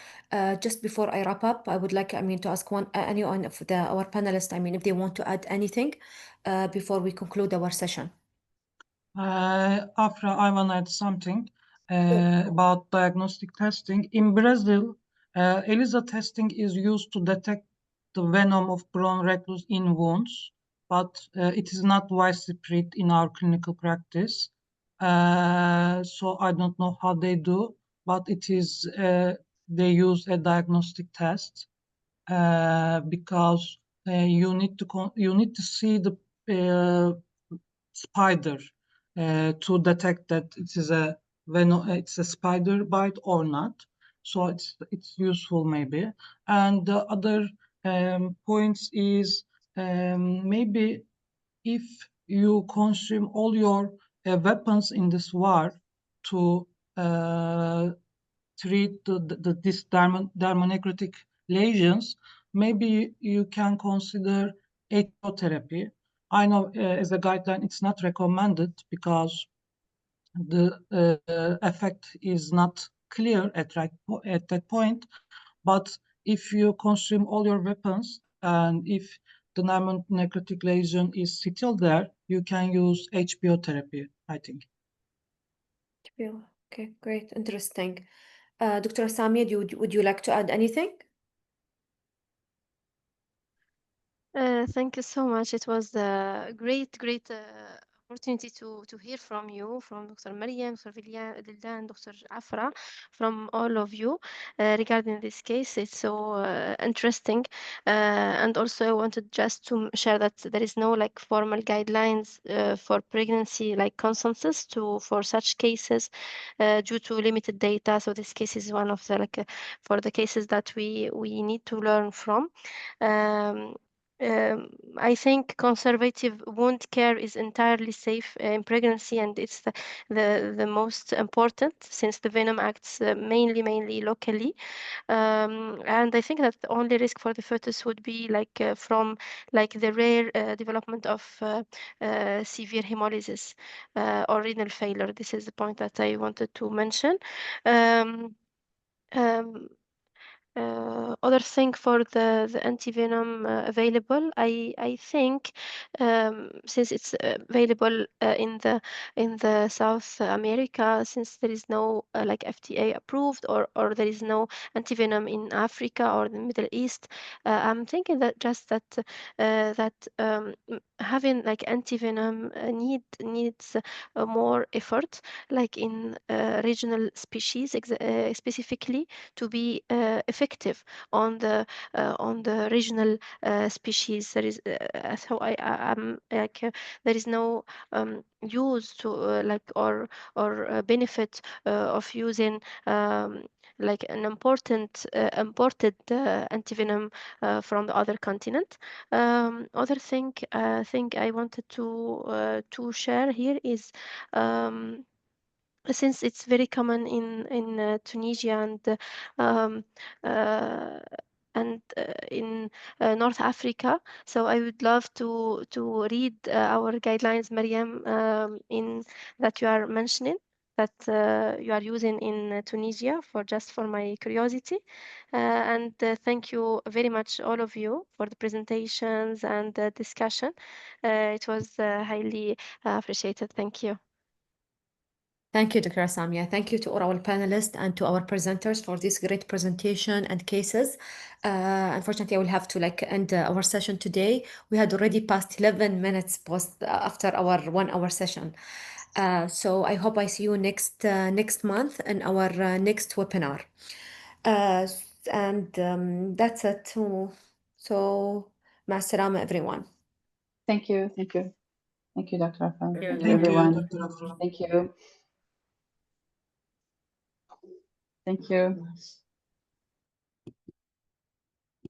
Just before I wrap up, I would like, to ask anyone of our panelists, if they want to add anything before we conclude our session. Afra, I want to add something about diagnostic testing. In Brazil, ELISA testing is used to detect the venom of brown recluse in wounds, but it is not widespread in our clinical practice. So I don't know how they do, but it is they use a diagnostic test because you need to see the spider to detect that it is a venom, it's a spider bite or not. So it's useful maybe. And the other points is maybe if you consume all your weapons in this war to treat this dermonecrotic lesions, maybe you can consider HPO therapy. I know as a guideline it's not recommended because the effect is not clear at that point. But if you consume all your weapons and if the necrotic lesion is still there, you can use HPO therapy, I think. HPO. Okay, great, interesting. Dr. Samia, would you like to add anything? Thank you so much. It was a great opportunity to hear from you, from Dr. Mariam, Dr. Dildan, Dr. Afra, from all of you regarding this case. It's so interesting. And also I wanted just to share that there is no like formal guidelines for pregnancy, like consensus for such cases due to limited data. So this case is one of the for the cases that we need to learn from. I think conservative wound care is entirely safe in pregnancy, and it's the most important since the venom acts mainly locally. And I think that the only risk for the fetus would be from the rare development of severe hemolysis or renal failure. This is the point that I wanted to mention. Other thing for the antivenom available, I think since it's available in the South America, since there is no like FDA approved or there is no antivenom in Africa or the Middle East, I'm thinking that just that having like antivenom needs more effort, like in regional species specifically, to be effective on the regional species. There is so I'm like there is no use to or benefit of using like an imported antivenom from the other continent. Other thing I wanted to share here is since it's very common in Tunisia and in North Africa, so I would love to read our guidelines, Mariam, in that you are mentioning, that you are using in Tunisia, for my curiosity. And thank you very much, all of you, for the presentations and the discussion. It was highly appreciated. Thank you. Thank you, Dr. Samia. Thank you to all our panelists and to our presenters for this great presentation and cases. Unfortunately, I will have to end our session today. We had already passed 11 minutes after our 1 hour session. So I hope I see you next month in our next webinar. And that's it. So, مع السلامة, everyone. Thank you. Thank you. Thank you, Dr. Afra. Thank you, Thank everyone. you, Dr. Afra. Thank you. Thank you.